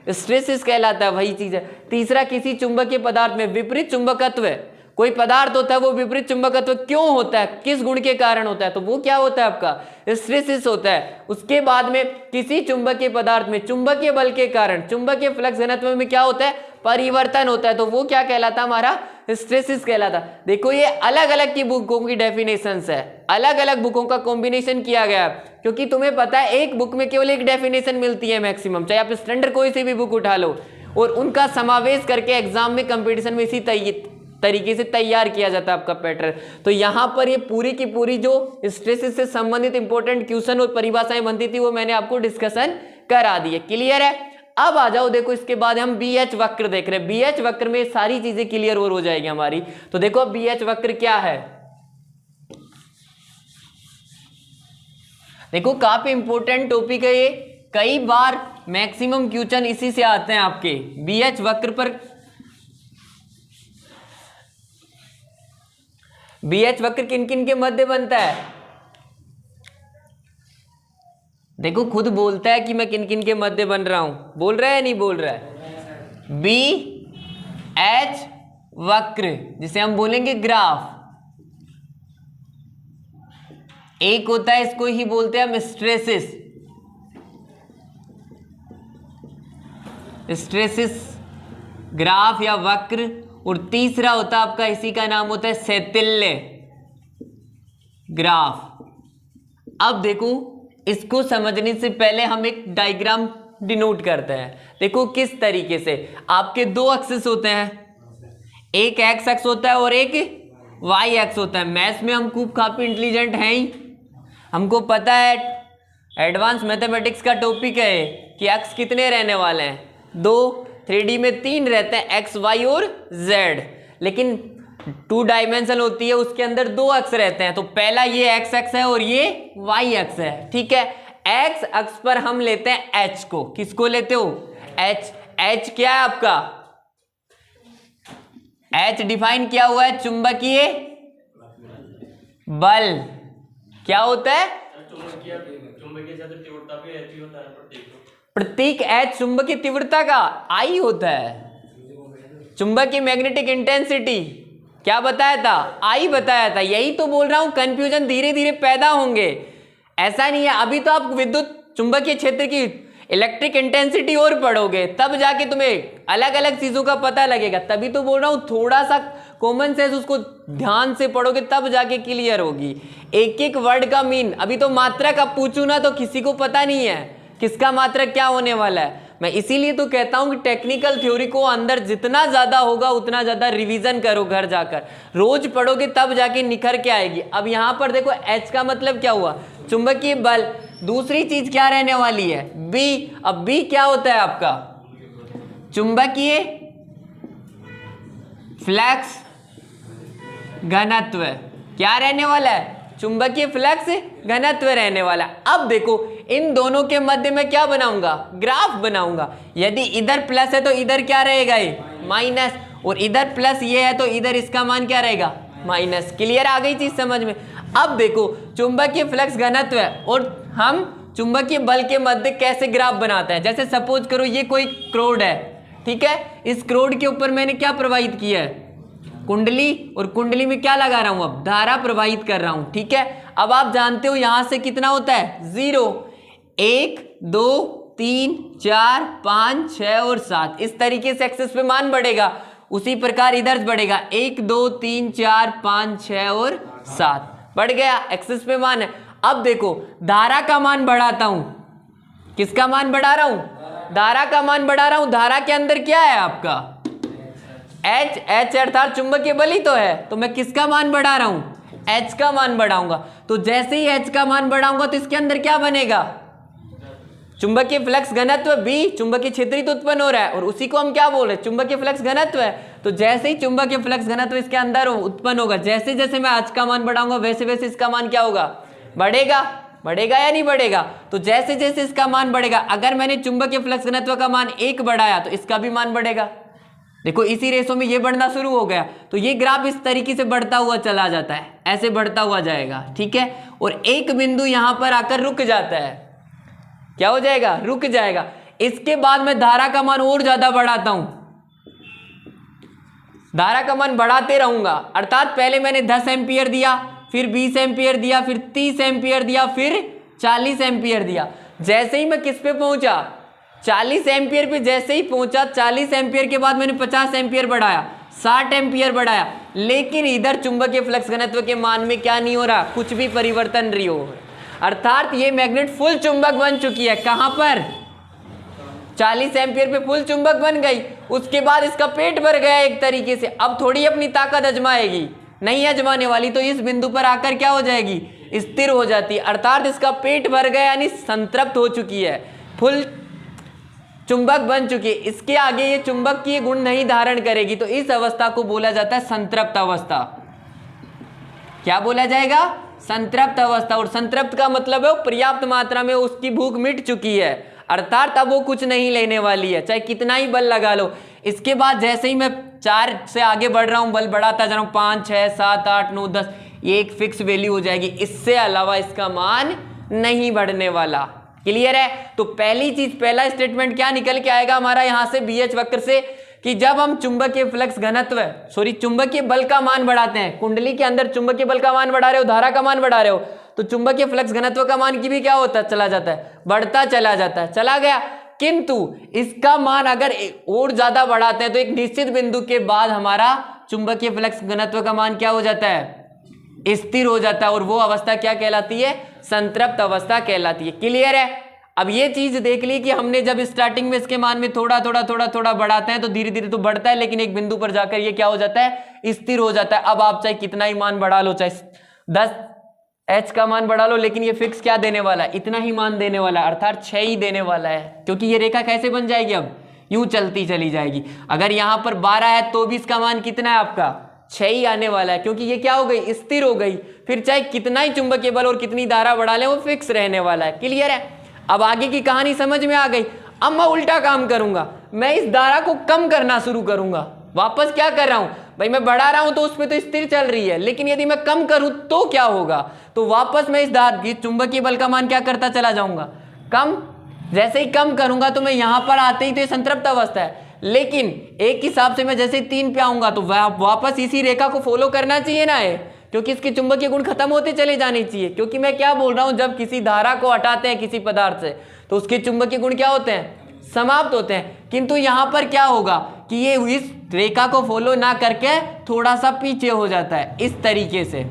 हिस्टैरिसीस कहलाता है, वही चीज है। तीसरा, किसी चुंबकीय पदार्थ में विपरीत चुंबकत्व, कोई पदार्थ होता है वो विपरीत चुंबकत्व क्यों होता है, किस गुण के कारण होता है, तो वो क्या होता है आपका, हिस्टैरिसीस होता है। उसके बाद में किसी चुंबकीय पदार्थ में चुंबकीय बल के कारण चुंबकीय फ्लक्स घनत्व में क्या होता है, परिवर्तन होता है, तो वो क्या कहलाता है, हमारा हिस्टैरिसीस कहलाता। देखो ये अलग अलग की बुकों की डेफिनेशंस है, अलग अलग बुकों का कॉम्बिनेशन किया गया है, क्योंकि तुम्हें पता है एक बुक में केवल एक डेफिनेशन मिलती है मैक्सिमम, चाहे आप स्टैंडर्ड कोई सी भी बुक उठा लो, और उनका समावेश करके एग्जाम में कंपटीशन में इसी तरीके से तैयार किया जाता है आपका पैटर्न। तो यहाँ पर ये पूरी की पूरी जो हिस्टैरिसीस से संबंधित इंपॉर्टेंट क्वेश्चन और परिभाषाएं बनती थी वो मैंने आपको डिस्कशन करा दी है। क्लियर है। अब आ जाओ, देखो इसके बाद हम BH वक्र देख रहे हैं। BH वक्र में सारी चीजें क्लियर और हो जाएगी हमारी। तो देखो BH वक्र क्या है, देखो काफी इंपॉर्टेंट टॉपिक है ये, कई बार मैक्सिमम क्वेश्चन इसी से आते हैं आपके। BH वक्र पर BH वक्र किन किन के मध्य बनता है? देखो खुद बोलता है कि मैं किन किन के मध्य बन रहा हूं, बोल रहा है नहीं बोल रहा है? BH वक्र जिसे हम बोलेंगे ग्राफ, एक होता है इसको ही बोलते हैं हम स्ट्रेसिस, स्ट्रेसिस ग्राफ या वक्र, और तीसरा होता है आपका, इसी का नाम होता है शैथिल्य ग्राफ। अब देखो इसको समझने से पहले हम एक डायग्राम डिनोट करते हैं। देखो किस तरीके से आपके दो एक्सिस होते हैं, एक एक्स एक्स होता है और एक वाई एक्स होता है। मैथ्स में हम खूब काफी इंटेलिजेंट हैं ही, हमको पता है एडवांस मैथमेटिक्स का टॉपिक है कि एक्स कितने रहने वाले हैं, 2, 3D में 3 रहते हैं, एक्स वाई और जेड। लेकिन 2 डायमेंशन होती है, उसके अंदर 2 अक्ष रहते हैं। तो पहला ये एक्स एक्स है और ये वाई एक्स है, ठीक है। एक्स अक्ष पर हम लेते हैं एच को, किसको लेते हो? एच। एच क्या है आपका? एच डिफाइन किया हुआ है चुंबकीय बल। क्या होता है? प्रतीक एच चुंबकीय तीव्रता का आई होता है। चुंबकीय मैग्नेटिक इंटेंसिटी क्या बताया था? आई बताया था। यही तो बोल रहा हूं, कंफ्यूजन धीरे धीरे पैदा होंगे। ऐसा नहीं है अभी तो आप विद्युत चुंबकीय क्षेत्र की इलेक्ट्रिक इंटेंसिटी और पढ़ोगे, तब जाके तुम्हें अलग अलग चीजों का पता लगेगा। तभी तो बोल रहा हूं थोड़ा सा कॉमन सेंस उसको ध्यान से पढ़ोगे तब जाके क्लियर होगी। एक एक वर्ड का मीन, अभी तो मात्रक अब पूछू ना तो किसी को पता नहीं है किसका मात्रक क्या होने वाला है। मैं इसीलिए तो कहता हूं कि टेक्निकल थ्योरी को अंदर जितना ज्यादा होगा उतना ज्यादा रिवीजन करो, घर जाकर रोज पढ़ोगे तब जाके निखर के आएगी। अब यहां पर देखो एच का मतलब क्या हुआ? चुंबकीय बल। दूसरी चीज क्या रहने वाली है? बी। अब बी क्या होता है आपका? चुंबकीय फ्लक्स घनत्व। क्या रहने वाला है? चुंबकीय फ्लक्स घनत्व रहने वाला। अब देखो इन दोनों के मध्य में क्या बनाऊंगा? ग्राफ बनाऊंगा। यदि इधर प्लस है तो इधर क्या रहेगा? ये माइनस, और इधर प्लस ये है तो इधर इसका मान क्या रहेगा? माइनस। क्लियर आ गई चीज समझ में? अब देखो चुंबकीय फ्लक्स घनत्व है और हम चुंबकीय बल के मध्य कैसे ग्राफ बनाते हैं। जैसे सपोज करो ये कोई क्रोड है, ठीक है। इस क्रोड के ऊपर मैंने क्या प्रवाहित किया है? कुंडली, और कुंडली में क्या लगा रहा हूं? अब धारा प्रवाहित कर रहा हूं, ठीक है। अब आप जानते हो यहां से कितना होता है? 0, 1, 2, 3, 4, 5, 6 और 7। इस तरीके से एक्सिस पे मान बढ़ेगा, उसी प्रकार इधर बढ़ेगा। 1, 2, 3, 4, 5, 6 और 7 बढ़ गया, एक्सिस पे मान है। अब देखो धारा का मान बढ़ाता हूं। किसका मान बढ़ा रहा हूं? धारा का मान बढ़ा रहा हूं। धारा के अंदर क्या है आपका? एच। एच अर्थात चुंबकीय बल ही तो है, तो मैं किसका मान बढ़ा रहा हूं? एच का मान बढ़ाऊंगा। तो जैसे ही एच का मान बढ़ाऊंगा तो इसके अंदर क्या बनेगा? चुंबकीय फ्लक्स घनत्व बी। चुंबकीय क्षेत्र ही तो उत्पन्न हो रहा है और उसी को हम क्या बोल रहे हैं? चुंबकीय फ्लक्स घनत्व है। तो जैसे ही चुंबकीय फ्लक्स घनत्व इसके अंदर उत्पन्न होगा, जैसे जैसे मैं एच का मान बढ़ाऊंगा वैसे वैसे इसका मान क्या होगा? बढ़ेगा। बढ़ेगा या नहीं बढ़ेगा? तो जैसे जैसे इसका मान बढ़ेगा, अगर मैंने चुंबकीय फ्लक्स घनत्व का मान 1 बढ़ाया तो इसका भी मान बढ़ेगा। देखो इसी रेशो में ये बढ़ना शुरू हो गया, तो ये ग्राफ इस तरीके से बढ़ता हुआ चला जाता है, ऐसे बढ़ता हुआ जाएगा, ठीक है। और एक बिंदु यहां पर आकर रुक जाता है। क्या हो जाएगा? रुक जाएगा। इसके बाद मैं धारा का मान और ज्यादा बढ़ाता हूं, धारा का मान बढ़ाते रहूंगा। अर्थात पहले मैंने 10 एम्पियर दिया, फिर 20 एम्पियर दिया, फिर 30 एम्पियर दिया, फिर 40 एम्पियर दिया। जैसे ही मैं किस पे पहुंचा? 40 एम्पियर पे जैसे ही पहुंचा, 40 एम्पियर के बाद मैंने 50 एम्पियर बढ़ाया, 60 एम्पियर बढ़ाया, लेकिन इधर चुंबकीय फ्लक्स घनत्व के मान में क्या नहीं हो रहा? कुछ भी परिवर्तन नहीं हो रहा। अर्थात ये मैग्नेट फुल चुंबक बन चुकी है। कहां पर? 40 एम्पियर पे फुल चुंबक बन गई। उसके बाद इसका पेट भर गया एक तरीके से। अब थोड़ी अपनी ताकत आजमाएगी, नहीं आजमाने वाली, तो इस बिंदु पर आकर क्या हो जाएगी? स्थिर हो जाती है। अर्थात इसका पेट भर गया, यानी संतृप्त हो चुकी है, फुल चुंबक बन चुकी है। इसके आगे ये चुंबकीय गुण नहीं धारण करेगी, तो इस अवस्था को बोला जाता है संतृप्त अवस्था। क्या बोला जाएगा? संतृप्त अवस्था। और संतृप्त का मतलब है पर्याप्त मात्रा में उसकी भूख मिट चुकी है, अर्थात अब वो कुछ नहीं लेने वाली है, चाहे कितना ही बल लगा लो। इसके बाद जैसे ही मैं 4 से आगे बढ़ रहा हूं, बल बढ़ाता जा रहा हूं, 5 6 7 8 9 10, ये एक फिक्स वैल्यू हो जाएगी, इससे अलावा इसका मान नहीं बढ़ने वाला। क्लियर है? तो पहली चीज, पहला स्टेटमेंट क्या निकल के आएगा हमारा यहां से BH वक्र से, कि जब हम चुंबकीय फ्लक्स घनत्व चुंबकीय बल का मान बढ़ाते हैं, कुंडली के अंदर चुंबकीय बल का मान बढ़ा रहे हो, धारा का मान बढ़ा रहे हो, तो चुंबकीय फ्लक्स घनत्व का मान की भी क्या होता है, चला जाता है, बढ़ता चला जाता है, चला गया। किंतु इसका मान अगर और ज्यादा बढ़ाते हैं तो एक निश्चित बिंदु के बाद हमारा चुंबकीय फ्लक्स घनत्व का मान क्या हो जाता है, स्थिर हो जाता है, और वो अवस्था क्या कहलाती है, संतृप्त अवस्था कहलाती है। क्लियर है? अब ये चीज देख ली कि हमने जब स्टार्टिंग में इसके मान में थोड़ा थोड़ा बढ़ाते हैं तो धीरे धीरे तो बढ़ता है, लेकिन एक बिंदु पर जाकर ये क्या हो जाता है, स्थिर हो जाता है। अब आप चाहे कितना ही मान बढ़ा लो, चाहे 10 H का मान बढ़ा लो, लेकिन ये फिक्स क्या देने वाला है, इतना ही मान देने वाला है, अर्थात 6 ही देने वाला है। क्योंकि ये रेखा कैसे बन जाएगी, अब यूं चलती चली जाएगी। अगर यहां पर 12 है तो भी इसका मान कितना है आपका, 6 ही आने वाला है, क्योंकि ये क्या हो गई, स्थिर हो गई। फिर चाहे कितना ही चुंबकीय बल और कितनी धारा बढ़ा ले, वो फिक्स रहने वाला है। क्लियर है? अब आगे की कहानी समझ में आ गई। अब मैं उल्टा काम करूंगा, मैं इस धारा को कम करना शुरू करूंगा। वापस क्या कर रहा हूं भाई, मैं बढ़ा रहा हूं तो उसमें तो स्थिर चल रही है, लेकिन यदि मैं कम करूं तो क्या होगा, तो वापस मैं इस धारा चुंबकीय बल का मान क्या करता चला जाऊंगा, कम। जैसे ही कम करूंगा तो मैं यहां पर आते ही तो ये संतृप्त अवस्था है, लेकिन एक हिसाब से मैं जैसे 3 पे आऊंगा तो वापस इसी रेखा को फॉलो करना चाहिए ना है, क्योंकि इसके चुंबकीय गुण खत्म होते चले जाने चाहिए। क्योंकि मैं क्या बोल रहा हूं, जब किसी धारा को हटाते हैं किसी पदार्थ से तो उसके चुंबकीय गुण क्या होते हैं, समाप्त होते हैं। किंतु यहां पर क्या होगा कि ये इस रेखा को फॉलो ना करके थोड़ा सा पीछे हो जाता है, इस तरीके से।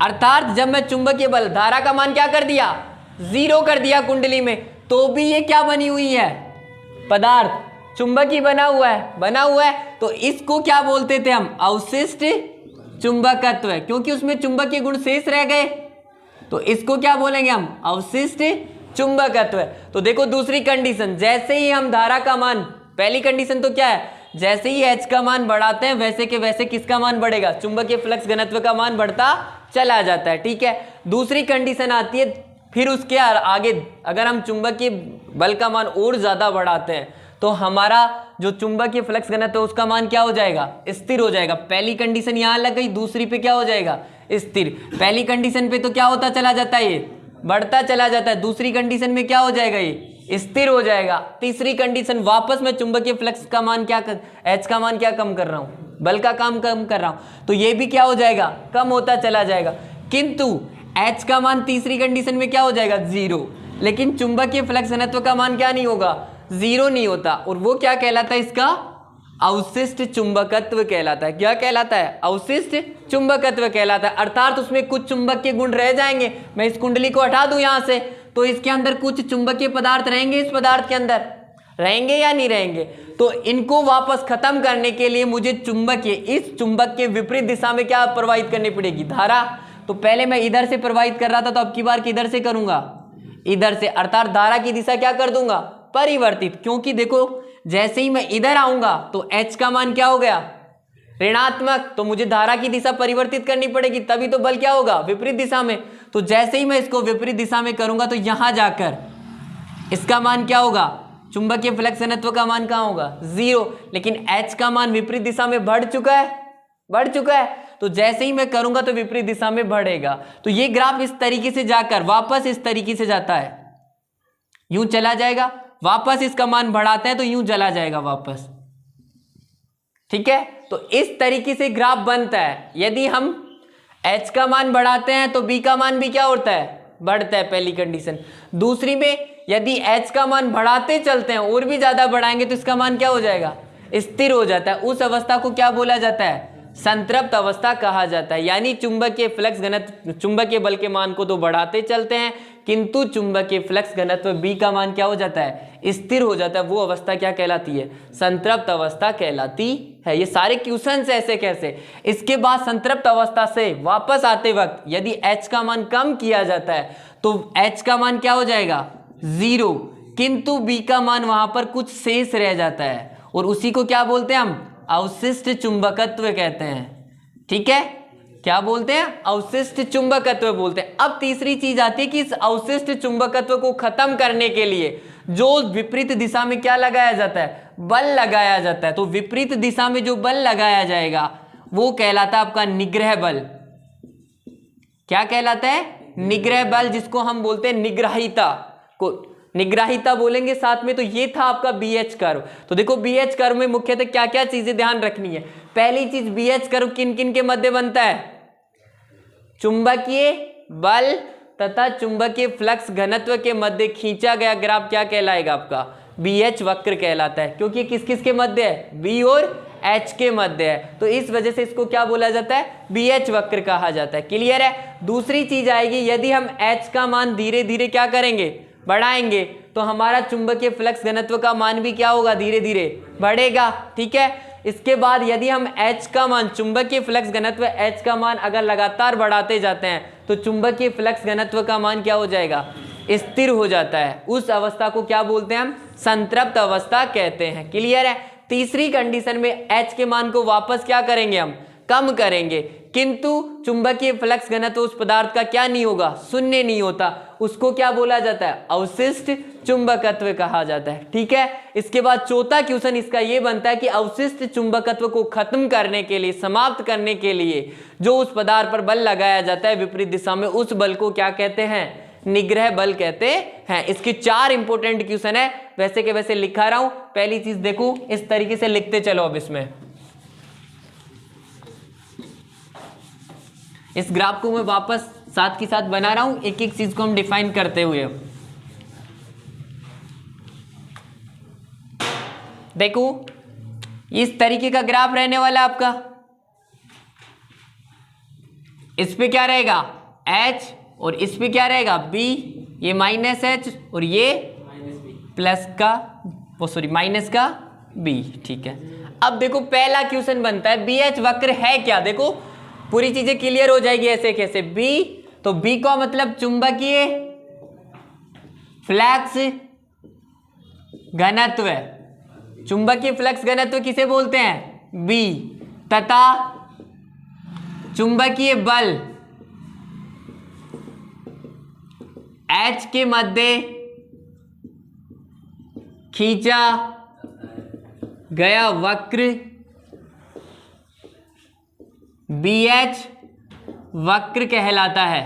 अर्थात जब मैं चुंबकीय बल, धारा का मान क्या कर दिया, 0 कर दिया कुंडली में, तो भी ये क्या बनी हुई है, पदार्थ चुंबकीय बना हुआ है। तो इसको क्या बोलते थे हम, अवशिष्ट चुंबकत्व, क्योंकि उसमें चुंबकीय गुण शेष रह गए, तो इसको क्या बोलेंगे हम, अवशिष्ट चुंबकत्व। तो देखो दूसरी कंडीशन, जैसे ही हम धारा का मान, पहली कंडीशन तो क्या है, जैसे ही H का मान बढ़ाते हैं वैसे के वैसे किसका मान बढ़ेगा, चुंबकीय फ्लक्स घनत्व का मान बढ़ता चला जाता है। ठीक है, दूसरी कंडीशन आती है, फिर उसके आगे अगर हम चुंबकीय बल का मान और ज्यादा बढ़ाते हैं तो हमारा जो चुंबकीय फ्लक्स घनत्व है उसका मान क्या हो जाएगा, स्थिर हो जाएगा। पहली कंडीशन यहां लग गई, दूसरी पे क्या हो जाएगा, स्थिर। पहली कंडीशन पे तो क्या होता चला जाता है, ये बढ़ता चला जाता है, दूसरी कंडीशन में क्या हो जाएगा, ये स्थिर हो जाएगा। तीसरी कंडीशन, वापस मैं चुंबकीय फ्लक्स का मान क्या H का मान क्या कम कर रहा हूं, बल का काम कम कर रहा हूं, तो ये भी क्या हो जाएगा, कम होता चला जाएगा। किंतु H का मान तीसरी कंडीशन में क्या हो जाएगा, 0, लेकिन चुंबकीय फ्लक्स घनत्व का मान क्या नहीं होगा, 0 नहीं होता, और वो क्या कहलाता है, इसका अवशिष्ट चुंबकत्व कहलाता है। क्या कहलाता है, अवशिष्ट चुंबकत्व कहलाता है। अर्थात उसमें कुछ चुंबकीय गुण रह जाएंगे, मैं इस कुंडली को हटा दूं यहां से तो इसके अंदर कुछ चुंबकीय पदार्थ रहेंगे, इस पदार्थ के अंदर रहेंगे या नहीं रहेंगे, तो इनको वापस खत्म करने के लिए मुझे इस चुंबक के विपरीत दिशा में क्या प्रवाहित करनी पड़ेगी, धारा। तो पहले मैं इधर से प्रवाहित कर रहा था, तो अब की बार किधर से करूंगा, इधर से, अर्थात धारा की दिशा क्या कर दूंगा, परिवर्तित। क्योंकि देखो जैसे ही मैं इधर आऊंगा तो H का मान क्या हो गया, ऋणात्मक, तो मुझे धारा की दिशा परिवर्तित करनी पड़ेगी, तभी तो बल क्या होगा, विपरीत दिशा में। तो जैसे ही मैं इसको विपरीत दिशा में करूंगा तो यहां जाकर इसका मान क्या होगा, चुंबकीय फ्लक्स घनत्व का मान कहां होगा, 0, लेकिन H का मान विपरीत दिशा में बढ़ चुका है, तो जैसे ही मैं करूंगा तो विपरीत दिशा में बढ़ेगा। तो ये ग्राफ इस तरीके से जाकर वापस इस तरीके से जाता है, यूं चला जाएगा, वापस इसका मान बढ़ाते हैं तो यूं चला जाएगा वापस। ठीक है, तो इस तरीके से ग्राफ बनता है। यदि हम H का मान बढ़ाते हैं तो B का मान भी क्या होता है, बढ़ता है, पहली कंडीशन। दूसरी में यदि H का मान बढ़ाते चलते हैं, और भी ज्यादा बढ़ाएंगे तो इसका मान क्या हो जाएगा, स्थिर हो जाता है। उस अवस्था को क्या बोला जाता है, संतृप्त अवस्था कहा जाता है। यानी चुंबकीय फ्लक्स घनत्व, चुंबकीय बल के मान को तो बढ़ाते चलते हैं, किंतु चुंबकीय फ्लक्स घनत्व B का मान क्या हो जाता है, स्थिर हो जाता है। वो अवस्था क्या कहलाती है, संतृप्त अवस्था कहलाती है। ये सारे क्वेश्चन ऐसे कैसे। इसके बाद संतृप्त अवस्था से वापस आते वक्त यदि H का मान कम किया जाता है तो H का मान क्या हो जाएगा, 0, किंतु B का मान वहां पर कुछ शेष रह जाता है, और उसी को क्या बोलते हैं हम, अवशिष्ट चुंबकत्व कहते हैं। ठीक है, क्या बोलते हैं? अवशिष्ट चुंबकत्व बोलते हैं। अब तीसरी चीज आती है कि इस अवशिष्ट चुंबकत्व को खत्म करने के लिए जो विपरीत दिशा में क्या लगाया जाता है? बल लगाया जाता है। तो विपरीत दिशा में जो बल लगाया जाएगा वो कहलाता है आपका निग्रह बल। क्या कहलाता है? निग्रह बल, जिसको हम बोलते हैं निग्राहिता को निग्राहिता बोलेंगे साथ में। तो ये था आपका BH कर्व। तो देखो BH कर्व में मुख्यतः क्या क्या चीजें ध्यान रखनी है। पहली चीज, BH कर्व किन किन के मध्य बनता है? चुंबकीय बल तथा चुंबकीय फ्लक्स घनत्व के मध्य खींचा गया ग्राफ क्या कहलाएगा? आपका BH वक्र कहलाता है, क्योंकि ये किस किस के मध्य है? B और H के मध्य है। तो इस वजह से इसको क्या बोला जाता है? BH वक्र कहा जाता है। क्लियर है? दूसरी चीज आएगी, यदि हम H का मान धीरे धीरे क्या करेंगे? बढ़ाएंगे, तो हमारा चुंबकीय फ्लक्स घनत्व का मान भी क्या होगा? धीरे धीरे बढ़ेगा। ठीक है। इसके बाद यदि हम H का मान, चुंबकीय फ्लक्स घनत्व H का मान अगर लगातार बढ़ाते जाते हैं तो चुंबकीय फ्लक्स घनत्व का मान क्या हो जाएगा? स्थिर हो जाता है। उस अवस्था को क्या बोलते हैं हम? संतृप्त अवस्था कहते हैं। क्लियर है? तीसरी कंडीशन में H के मान को वापस क्या करेंगे? हम कम करेंगे, किंतु चुंबकीय फ्लक्स घनत्व उस पदार्थ का क्या नहीं होगा? शून्य नहीं होता। उसको क्या बोला जाता है? अवशिष्ट चुंबकत्व कहा जाता है। ठीक है। इसके बाद चौथा क्वेश्चन इसका ये बनता है कि अवशिष्ट चुंबकत्व को खत्म करने के लिए, समाप्त करने के लिए जो उस पदार्थ पर बल लगाया जाता है विपरीत दिशा में, उस बल को क्या कहते हैं? निग्रह बल कहते हैं। इसके 4 इंपोर्टेंट क्वेश्चन है, वैसे के वैसे लिखा रहा हूं। पहली चीज देखो, इस तरीके से लिखते चलो। अब इसमें इस ग्राफ को मैं वापस साथ के साथ बना रहा हूं, एक एक चीज को हम डिफाइन करते हुए। देखो इस तरीके का ग्राफ रहने वाला आपका। इस पे क्या रहेगा? H, और इस पे क्या रहेगा? B। ये -H और ये प्लस का, वो सॉरी माइनस का B। ठीक है। अब देखो पहला क्वेश्चन बनता है BH वक्र है क्या? देखो पूरी चीजें क्लियर हो जाएगी ऐसे कैसे। B, तो B का मतलब चुंबकीय फ्लक्स घनत्व। चुंबकीय फ्लक्स घनत्व किसे बोलते हैं? B। तथा चुंबकीय बल H के मध्य खींचा गया वक्र BH वक्र कहलाता है।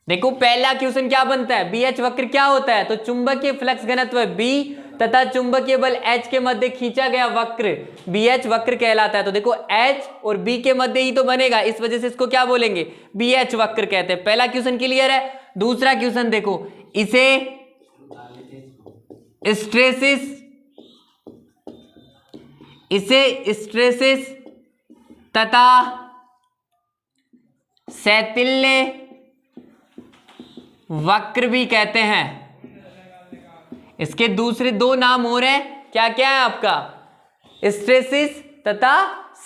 देखो पहला क्वेश्चन क्या बनता है? BH वक्र क्या होता है? तो चुंबकीय फ्लक्स घनत्व B तथा चुंबकीय बल H के मध्य खींचा गया वक्र BH वक्र कहलाता है। तो देखो H और B के मध्य ही तो बनेगा, इस वजह से इसको क्या बोलेंगे? BH वक्र कहते हैं। पहला क्वेश्चन क्लियर है। दूसरा क्वेश्चन देखो, इसे स्ट्रेसिस तथा शैथिल्य वक्र भी कहते हैं। इसके दूसरे 2 नाम और हैं, क्या क्या है आपका? स्ट्रेसिस तथा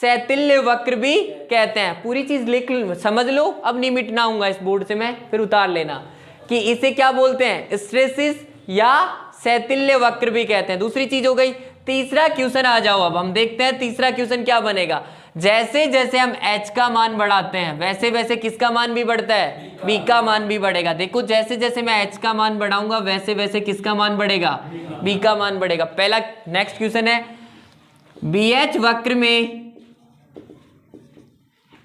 शैथिल्य वक्र भी कहते हैं। पूरी चीज लिख समझ लो, अब नहीं मिटनाऊंगा इस बोर्ड से मैं, फिर उतार लेना कि इसे क्या बोलते हैं? स्ट्रेसिस या शैथिल्य वक्र भी कहते हैं। दूसरी चीज हो गई। तीसरा क्वेश्चन आ जाओ। अब हम देखते हैं तीसरा क्वेश्चन क्या बनेगा। जैसे जैसे हम H का मान बढ़ाते हैं वैसे वैसे किसका मान भी बढ़ता है? B का मान भी बढ़ेगा। देखो जैसे जैसे मैं H का मान बढ़ाऊंगा वैसे वैसे किसका मान बढ़ेगा? B का मान बढ़ेगा। पहला नेक्स्ट क्वेश्चन है, BH वक्र में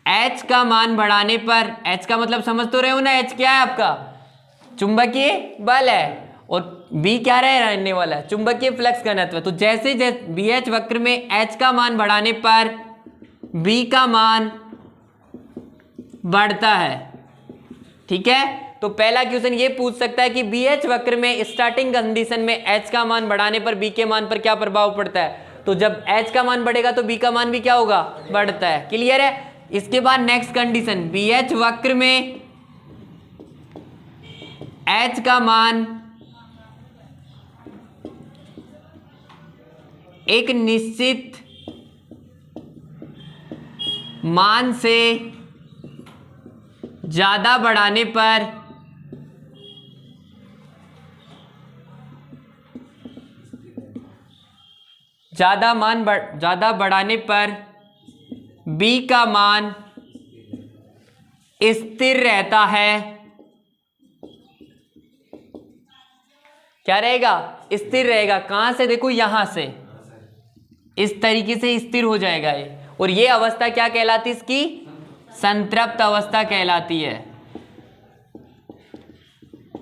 H का मान बढ़ाने पर, H का मतलब समझ तो रहे हो ना? H क्या है आपका? चुंबकीय बल है, और B क्या रहने वाला है? चुंबकीय फ्लक्स घनत्व। तो जैसे जैसे BH वक्र में H का मान बढ़ाने पर B का मान बढ़ता है। ठीक है। तो पहला क्वेश्चन ये पूछ सकता है कि BH वक्र में स्टार्टिंग कंडीशन में H का मान बढ़ाने पर B के मान पर क्या प्रभाव पड़ता है? तो जब H का मान बढ़ेगा तो B का मान भी क्या होगा? बढ़ता है। क्लियर है। इसके बाद नेक्स्ट कंडीशन, BH वक्र में H का मान एक निश्चित मान से ज्यादा बढ़ाने पर ज्यादा बढ़ाने पर बी का मान स्थिर रहता है, क्या रहेगा? स्थिर रहेगा। कहां से? देखो यहां से, इस तरीके से स्थिर हो जाएगा ये। और ये अवस्था क्या कहलाती है? इसकी संतृप्त अवस्था कहलाती है।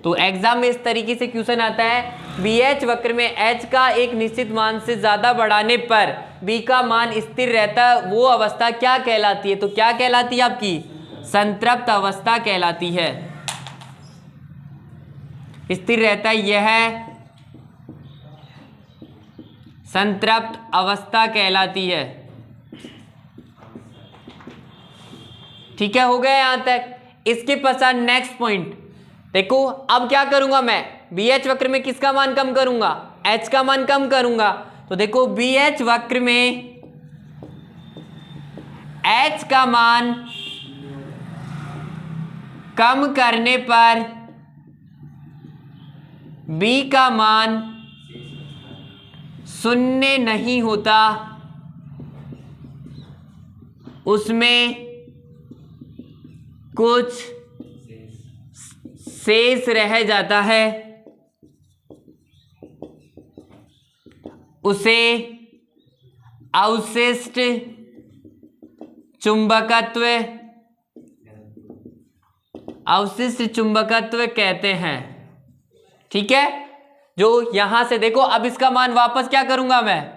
तो एग्जाम में इस तरीके से क्वेश्चन आता है, BH वक्र में H का एक निश्चित मान से ज्यादा बढ़ाने पर B का मान स्थिर रहता है, वो अवस्था क्या कहलाती है? तो क्या कहलाती है? आपकी संतृप्त अवस्था कहलाती है। स्थिर रहता है, यह संतृप्त अवस्था कहलाती है। ठीक है, हो गया यहां तक। इसके पश्चात नेक्स्ट पॉइंट देखो, अब क्या करूंगा मैं? BH वक्र में किसका मान कम करूंगा? H का मान कम करूंगा। तो देखो BH वक्र में H का मान कम करने पर B का मान शून्य नहीं होता, उसमें कुछ शेष रह जाता है, उसे अवशिष्ट चुंबकत्व कहते हैं। ठीक है, जो यहां से देखो, अब इसका मान वापस क्या करूंगा मैं?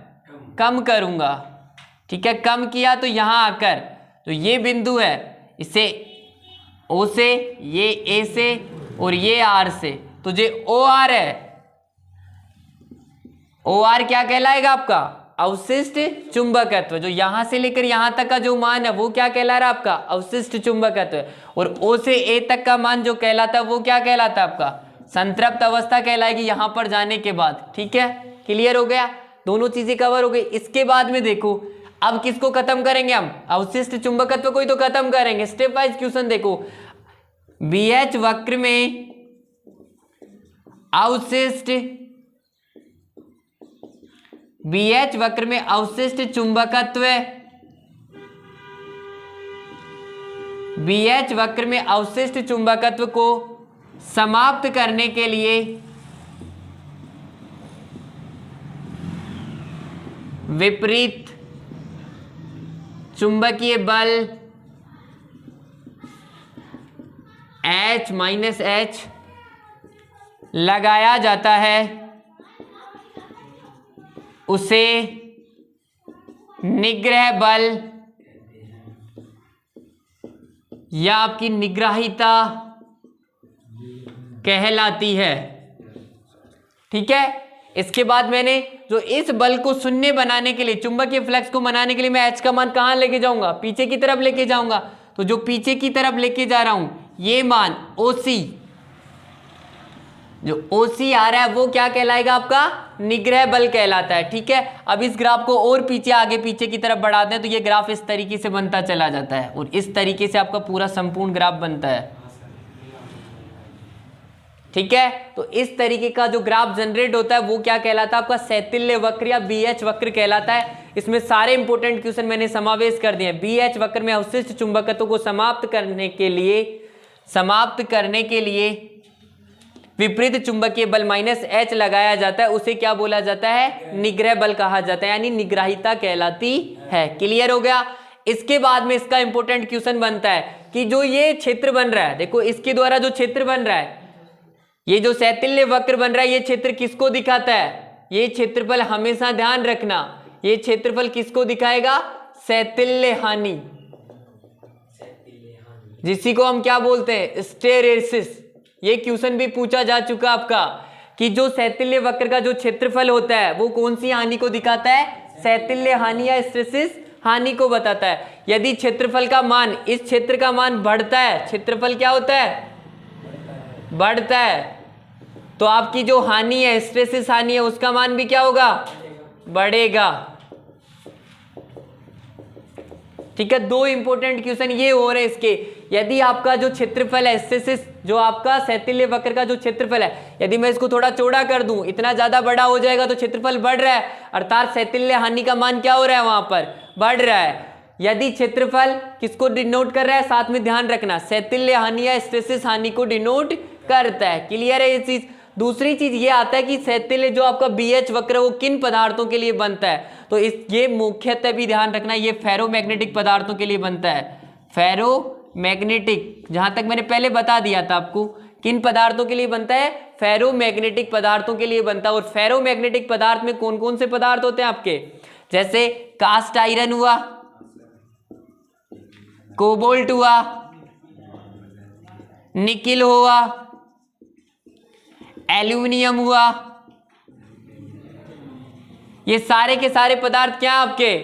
कम करूंगा। ठीक है, कम किया तो यहां आकर, तो ये बिंदु है, इसे O से, ये A से और ये R से, तो ये OR है। OR क्या कहलाएगा आपका? अवशिष्ट चुंबकत्व। जो यहां से लेकर यहां तक का जो मान है वो क्या कहला रहा है? आपका अवशिष्ट चुंबकत्व। और O से A तक का मान जो कहलाता है वो क्या कहलाता है? आपका संतृप्त अवस्था कहलाएगी यहां पर जाने के बाद। ठीक है, क्लियर हो गया? दोनों चीजें कवर हो गई। इसके बाद में देखो, अब किसको खत्म करेंगे हम? अवशिष्ट चुंबकत्व को ही तो खत्म करेंगे। स्टेप वाइज क्वेश्चन देखो, BH वक्र में अवशिष्ट चुंबकत्व, BH वक्र में अवशिष्ट चुंबकत्व को समाप्त करने के लिए विपरीत चुंबकीय बल H लगाया जाता है, उसे निग्रह बल या आपकी निग्राहिता कहलाती है। ठीक है, इसके बाद मैंने जो इस बल को शून्य बनाने के लिए, चुंबकीय फ्लक्स को बनाने के लिए मैं H का मान कहां लेके जाऊंगा? पीछे की तरफ लेके जाऊंगा। तो जो पीछे की तरफ लेके जा रहा हूं, ये मान OC, जो OC आ रहा है वो क्या कहलाएगा? आपका निग्रह बल कहलाता है। ठीक है, अब इस ग्राफ को और पीछे, आगे पीछे की तरफ बढ़ाते हैं तो ये ग्राफ इस तरीके से बनता चला जाता है, और इस तरीके से आपका पूरा संपूर्ण ग्राफ बनता है। ठीक है, तो इस तरीके का जो ग्राफ जनरेट होता है वो क्या कहलाता है? आपका शैथिल्य वक्र या BH वक्र कहलाता है। इसमें सारे इंपॉर्टेंट क्वेश्चन मैंने समावेश कर दिए। BH वक्र में अवशिष्ट चुंबकत्व को समाप्त करने के लिए विपरीत चुंबकीय बल -H लगाया जाता है, उसे क्या बोला जाता है? निग्रह बल कहा जाता है, यानी निग्राहिता कहलाती है। क्लियर हो गया? इसके बाद में इसका इंपॉर्टेंट क्वेश्चन बनता है कि जो ये क्षेत्र बन रहा है, देखो इसके द्वारा जो क्षेत्र बन रहा है, ये जो शैथिल्य वक्र बन रहा है, ये क्षेत्र किसको दिखाता है? ये क्षेत्रफल हमेशा ध्यान रखना, ये क्षेत्रफल किसको दिखाएगा? शैथिल्य हानि, जिसी को हम क्या बोलते हैं? हिस्टैरिसीस। ये क्वेश्चन भी पूछा जा चुका आपका कि जो शैथिल्य वक्र का जो क्षेत्रफल होता है वो कौन सी हानि को दिखाता है? शैथिल्य हानि या हिस्टैरिसीस हानि को बताता है। यदि क्षेत्रफल का मान, इस क्षेत्र का मान बढ़ता है, क्षेत्रफल क्या होता है? बढ़ता है, तो आपकी जो हानि है, हिस्टैरिसीस हानि है, उसका मान भी क्या होगा? बढ़ेगा। ठीक है, दो इंपॉर्टेंट क्वेश्चन ये हो रहे हैं इसके। यदि आपका जो क्षेत्रफल है, हिस्टैरिसीस, जो आपका शैथिल्य वक्र का जो क्षेत्रफल है, यदि मैं इसको थोड़ा चौड़ा कर दूं, इतना ज्यादा बड़ा हो जाएगा तो क्षेत्रफल बढ़ रहा है, अर्थात शैथिल्य हानि का मान क्या हो रहा है? वहां पर बढ़ रहा है। यदि क्षेत्रफल किसको डिनोट कर रहा है, साथ में ध्यान रखना शैथिल्य हानि या स्ट्रेसिस हानि को डिनोट करता है। क्लियर है ये चीज। दूसरी चीज ये आता है कि शैथिल्य जो आपका BH वक्र वो किन पदार्थों के लिए बनता है, तो ये मुख्यतः भी ध्यान रखना, ये फेरोमैग्नेटिक पदार्थों के लिए बनता है। फेरोमैग्नेटिक, जहां तक मैंने पहले बता दिया था आपको, किन पदार्थों के लिए बनता है, फेरोमैग्नेटिक पदार्थों के लिए बनता है। और फेरोमैग्नेटिक पदार्थ में कौन कौन से पदार्थ होते हैं आपके, जैसे कास्ट आयरन हुआ, कोबाल्ट हुआ, निकिल हुआ, एल्यूमिनियम हुआ, ये सारे के सारे पदार्थ क्या आपके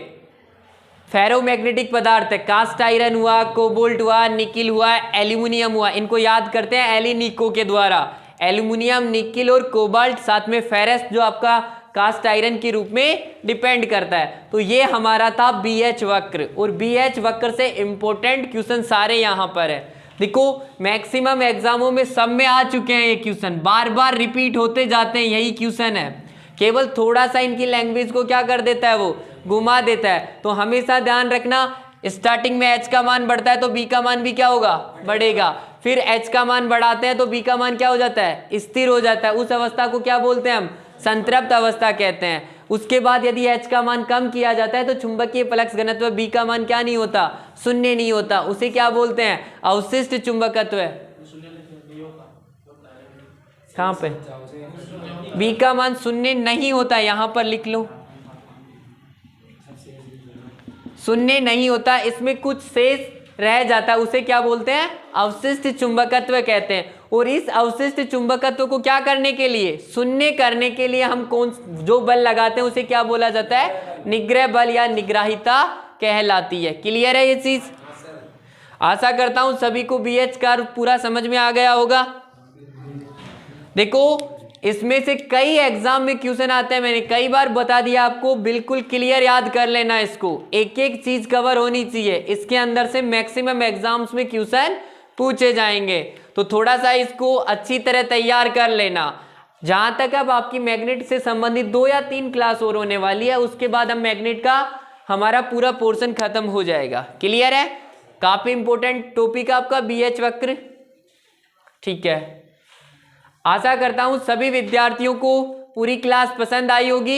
फेरोमैग्नेटिक पदार्थ है। कास्ट आयरन हुआ, कोबाल्ट हुआ, निकिल हुआ, एल्यूमिनियम हुआ, इनको याद करते हैं एलिनिको के द्वारा। एल्यूमिनियम, निकिल और कोबाल्ट, साथ में फेरस जो आपका कास्ट आयरन के रूप में डिपेंड करता है। तो ये हमारा था BH वक्र, और BH वक्र से इंपॉर्टेंट क्वेश्चन सारे यहां पर है। देखो मैक्सिमम एग्जामों में सब में आ चुके हैं ये क्वेश्चन, बार बार रिपीट होते जाते हैं, यही क्वेश्चन है। केवल थोड़ा सा इनकी लैंग्वेज को क्या कर देता है, वो घुमा देता है। तो हमेशा ध्यान रखना, स्टार्टिंग में H का मान बढ़ता है तो B का मान भी क्या होगा, बढ़ेगा। फिर H का मान बढ़ाते हैं तो B का मान क्या हो जाता है, स्थिर हो जाता है। उस अवस्था को क्या बोलते हैं हम, संतृप्त अवस्था कहते हैं। उसके बाद यदि H का मान कम किया जाता है तो चुंबकीय फ्लक्स घनत्व B का मान क्या नहीं होता, शून्य नहीं होता। उसे क्या बोलते हैं, अवशिष्ट चुंबकत्व। कहां पे B का मान शून्य नहीं होता, यहां पर लिख लो, शून्य नहीं होता, इसमें कुछ शेष रह जाता है, उसे क्या बोलते हैं, अवशिष्ट चुंबकत्व कहते हैं। और इस अवशिष्ट चुंबकत्व को क्या करने के लिए, शून्य करने के लिए हम जो बल लगाते हैं उसे क्या बोला जाता है, निग्रह बल या निग्राहिता कहलाती है। क्लियर है ये चीज। आशा करता हूं सभी को BH का पूरा समझ में आ गया होगा। देखो इसमें से कई एग्जाम में क्वेश्चन आते हैं, मैंने कई बार बता दिया आपको, बिल्कुल क्लियर याद कर लेना इसको, एक एक चीज कवर होनी चाहिए। इसके अंदर से मैक्सिमम एग्जाम्स में क्वेश्चन पूछे जाएंगे, तो थोड़ा सा इसको अच्छी तरह तैयार कर लेना। जहां तक अब आपकी मैग्नेट से संबंधित 2 या 3 क्लास और होने वाली है, उसके बाद हम मैग्नेट का हमारा पूरा पोर्शन खत्म हो जाएगा। क्लियर है, काफी इंपॉर्टेंट टॉपिक आपका BH वक्र। ठीक है, आशा करता हूं सभी विद्यार्थियों को पूरी क्लास पसंद आई होगी।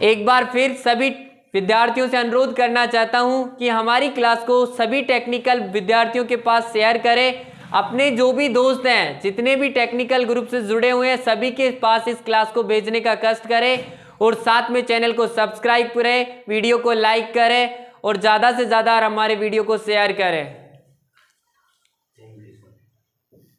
एक बार फिर सभी विद्यार्थियों से अनुरोध करना चाहता हूं कि हमारी क्लास को सभी टेक्निकल विद्यार्थियों के पास शेयर करें। अपने जो भी दोस्त हैं, जितने भी टेक्निकल ग्रुप से जुड़े हुए हैं, सभी के पास इस क्लास को भेजने का कष्ट करें, और साथ में चैनल को सब्सक्राइब करें, वीडियो को लाइक करें, और ज़्यादा से ज़्यादा हमारे वीडियो को शेयर करें।